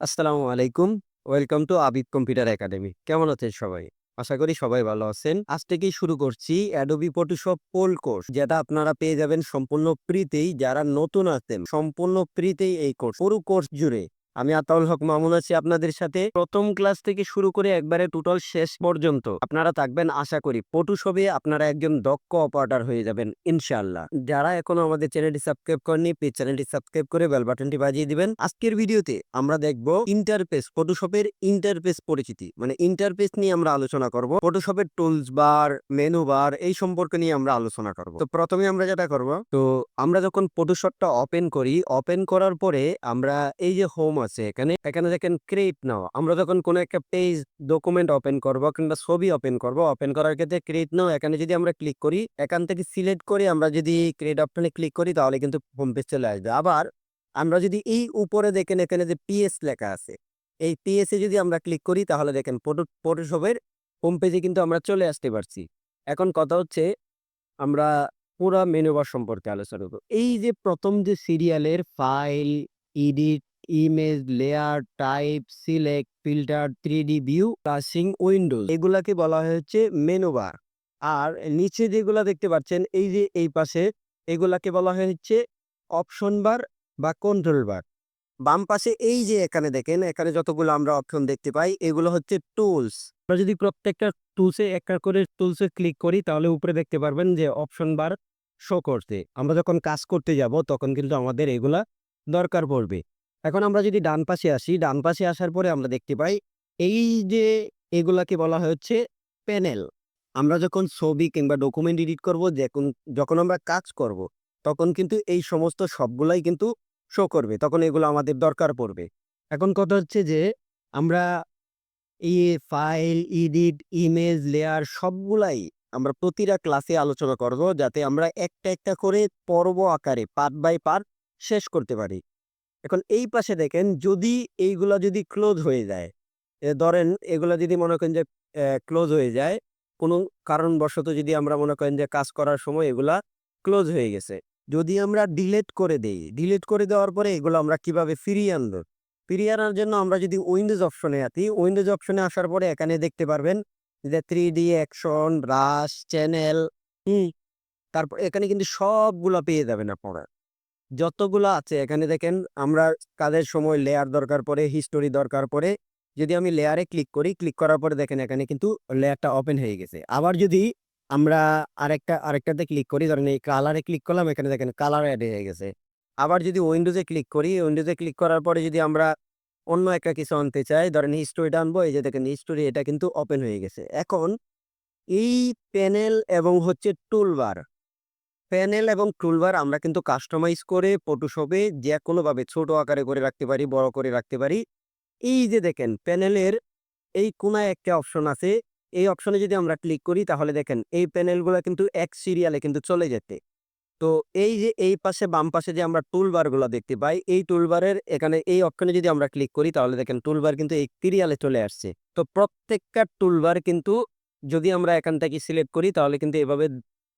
আসসালামু আলাইকুম। Welcome to Abid computer academy. কেমন আছেন সবাই? আশা করি সবাই ভালো আছেন। আজ থেকেই শুরু করছি Adobe Photoshop কোল কোর্স, যেটা আপনারা পেয়ে যাবেন সম্পূর্ণ ফ্রিতেই। যারা নতুন আছেন সম্পূর্ণ ফ্রিতেই এই কোর্স। পুরো কোর্স জুড়ে আমি আতাউল হক মামুন আছি আপনাদের সাথে। প্রথম ক্লাস থেকে শুরু করে একবারে টোটাল শেষ পর্যন্ত আপনারা থাকবেন আশা করি। ফটোশপে আপনারা একজন দক্ষ অপারেটর হয়ে যাবেন ইনশাআল্লাহ। যারা এখনো আমাদের চ্যানেলটি সাবস্ক্রাইব করেননি, প্লিজ চ্যানেলটি সাবস্ক্রাইব করে বেল বাটনটি বাজিয়ে দিবেন। আজকের ভিডিওতে আমরা দেখব ইন্টারফেস, ফটোশপের ইন্টারফেস পরিচিতি, মানে ইন্টারফেস নিয়ে আমরা আলোচনা করব। ফটোশপের টুলস বার, মেনু বার এই সম্পর্কে নিয়ে আমরা আলোচনা করব। তো প্রথমে আমরা যেটা করব, তো আমরা যখন ফটোশপটা ওপেন করি, ওপেন করার পরে আমরা এই যে হোম আছে এখানে এখানে দেখেন ক্রিয়েট নাও। আমরা যখন কোনো একটা পেজ, ডকুমেন্ট ওপেন করব কিংবা ছবি ওপেন করব, ওপেন করার ক্ষেত্রে ক্রিয়েট নাও এখানে যদি আমরা ক্লিক করি, এখান থেকে সিলেক্ট করে আমরা যদি ক্রিয়েট অপশনে ক্লিক করি তাহলে কিন্তু হোম পেজ চলে আসবে। আবার আমরা যদি এই উপরে দেখেন এখানে যে পিএস লেখা আছে, এই পিএস এ যদি আমরা ক্লিক করি তাহলে দেখেন ফটোশপের হোম পেজে কিন্তু আমরা চলে আসতে পারছি। এখন কথা হচ্ছে আমরা পুরা মেনু বার সম্পর্কে আলোচনা করব। এই যে প্রথম যে সিরিয়ালের file, edit, image, layer, type, select, filter, 3D view, ক্লাসিং, উইন্ডোজ, এগুলাকে বলা হচ্ছে মেনু বার। আর নিচে যেগুলা দেখতে পাচ্ছেন এই যে এই পাশে, এগুলাকে বলা হচ্ছে অপশন বার বা কন্ট্রোল বার। বাম পাশে এই যে এখানে দেখেন, এখানে যতগুলো আমরা অপশন দেখতে পাই এগুলো হচ্ছে টুলস। আমরা যদি প্রত্যেকটা টুলসে একটা করে টুলসে ক্লিক করি তাহলে উপরে দেখতে পারবেন যে অপশন বার শো করতে। আমরা যখন কাজ করতে যাব তখন কিন্তু আমাদের এগুলা দরকার পড়বে। এখন আমরা যদি ডান পাশে আসি, ডান পাশে আসার পরে আমরা দেখতে পাই এই যে এগুলাকে বলা হচ্ছে প্যানেল। আমরা যখন ছবি কিংবা ডকুমেন্ট এডিট করব, যখন আমরা কাজ করব তখন কিন্তু এই সমস্ত সবগুলাই কিন্তু শো করবে, তখন এগুলো আমাদের দরকার পড়বে। এখন কথা হচ্ছে যে আমরা এই ফাইল, এডিট, ইমেজ, লেয়ার সবগুলাই আমরা প্রতিটা ক্লাসে আলোচনা করব, যাতে আমরা একটা একটা করে পর্ব আকারে পার্ট বাই পার্ট শেষ করতে পারি। এখন এই পাশে দেখেন, যদি এইগুলা যদি ক্লোজ হয়ে যায়, ধরেন এগুলা যদি মনে করেন যে ক্লোজ হয়ে যায়, কোনো কারণবশত যদি আমরা মনে করেন যে কাজ করার সময় এগুলা ক্লোজ হয়ে গেছে, যদি আমরা ডিলিট করে দেই, ডিলিট করে দেওয়ার পরে এগুলো আমরা কিভাবে ফিরিয়ে আনবো? ফিরিয়ে আনার জন্য আমরা যদি উইন্ডোজ অপশনে আসি, উইন্ডোজ অপশনে আসার পরে এখানে দেখতে পারবেন যে 3D অ্যাকশন, ব্রাশ, চ্যানেল, হুম, তারপর এখানে কিন্তু সবগুলা পেয়ে যাবেন আপনারা। যতগুলো আছে এখানে দেখেন, আমরা কাজের সময় লেয়ার দরকার পড়ে, হিস্টোরি দরকার পড়ে। যদি আমি লেয়ারে ক্লিক করি, ক্লিক করার পরে দেখেন এখানে কিন্তু লেয়ারটা ওপেন হয়ে গেছে। আবার যদি আমরা আরেকটাতে ক্লিক করি, ধরেন এই কালারে ক্লিক করলাম, এখানে দেখেন কালার এড হয়ে গেছে। আবার যদি উইন্ডোজে ক্লিক করি, উইন্ডোজে ক্লিক করার পরে যদি আমরা অন্য একটা কিছু আনতে চাই, ধরেন হিস্টোরিটা আনবো, এই যে দেখেন হিস্টোরি, এটা কিন্তু ওপেন হয়ে গেছে। এখন এই প্যানেল এবং হচ্ছে টুলবার, প্যানেল এবং টুলবার আমরা কিন্তু কাস্টমাইজ করে ফটোশপে যেকোনোভাবে ছোট আকারে করে রাখতে পারি, বড় করে রাখতে পারি। এই যে দেখেন প্যানেলের এই কোনায় একটা অপশন আছে, এই অপশনে যদি আমরা ক্লিক করি তাহলে দেখেন এই প্যানেলগুলা কিন্তু এক সিরিয়ালে কিন্তু চলে যেতে। তো এই যে এই পাশে বাম পাশে যে আমরা টুলবার গুলা দেখতে পাই, এই টুলবারের এখানে এই অপশনে যদি আমরা ক্লিক করি তাহলে দেখেন টুলবার কিন্তু এই সিরিয়ালে চলে আসছে। তো প্রত্যেকটা টুলবার কিন্তু যদি আমরা এখান থেকে সিলেক্ট করি তাহলে কিন্তু এভাবে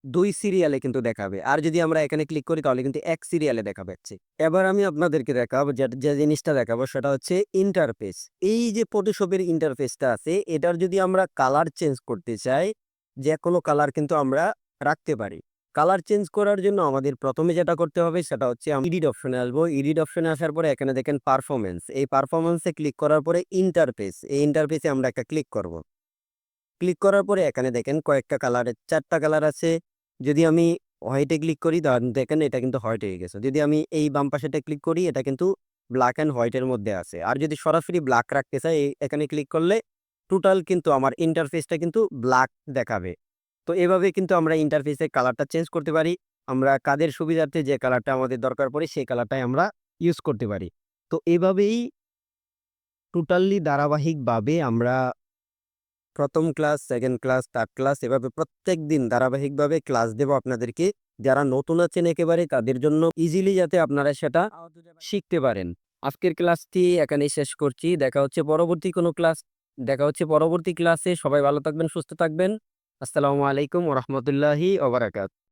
২ সিরিয়ালে কিন্তু দেখাবে। আর যদি আমরা এখানে ক্লিক করি তাহলে কিন্তু ১ সিরিয়ালে দেখাচ্ছে। এবার আমি আপনাদেরকে দেখাবো, যে জিনিসটা দেখাবো সেটা হচ্ছে ইন্টারফেস। এই যে ফটোশপের ইন্টারফেসটা আছে, এটার যদি আমরা কালার চেঞ্জ করতে চাই, যেকোনো কালার কিন্তু আমরা রাখতে পারি। কালার চেঞ্জ করার জন্য আমাদের প্রথমে যেটা করতে হবে সেটা হচ্ছে এডিট অপশনে আসবো। এডিট অপশনে আসার পরে এখানে দেখেন পারফরম্যান্স, এই পারফরম্যান্সে ক্লিক করার পরে ইন্টারফেস, এই ইন্টারফেসে আমরা একটা ক্লিক করব। ক্লিক করার পরে এখানে দেখেন কয়েকটা কালারের ৪ টা কালার আছে। যদি আমি হোয়াইটে ক্লিক করি তাহলে দেখেন এটা কিন্তু হোয়াইট হয়ে গেছে। যদি আমি এই বাম পাশেটা ক্লিক করি, এটা কিন্তু ব্ল্যাক অ্যান্ড হোয়াইটের মধ্যে আছে। আর যদি সরাসরি ব্ল্যাক রাখতে চাই, এখানে ক্লিক করলে টোটাল কিন্তু আমার ইন্টারফেসটা কিন্তু ব্ল্যাক দেখাবে। তো এভাবে কিন্তু আমরা ইন্টারফেসের কালারটা চেঞ্জ করতে পারি। আমরা কাজের সুবিধার্থে যে কালারটা আমাদের দরকার পড়ে সেই কালারটাই আমরা ইউজ করতে পারি। তো এভাবেই টোটালি ধারাবাহিকভাবে আমরা ১ম class, 2nd class, 3rd class এভাবে প্রত্যেকদিন ধারাবাহিকভাবে ক্লাস দেব আপনাদেরকে। যারা নতুন আছেন একেবারে তাদের জন্য ইজিলি যাতে আপনারা সেটা শিখতে পারেন। আজকের ক্লাসটি এখানেই শেষ করছি। দেখা হচ্ছে পরবর্তী ক্লাসে। সবাই ভালো থাকবেন, সুস্থ থাকবেন। আসসালামু আলাইকুম ওয়া রাহমাতুল্লাহি ওয়া বারাকাতুহু।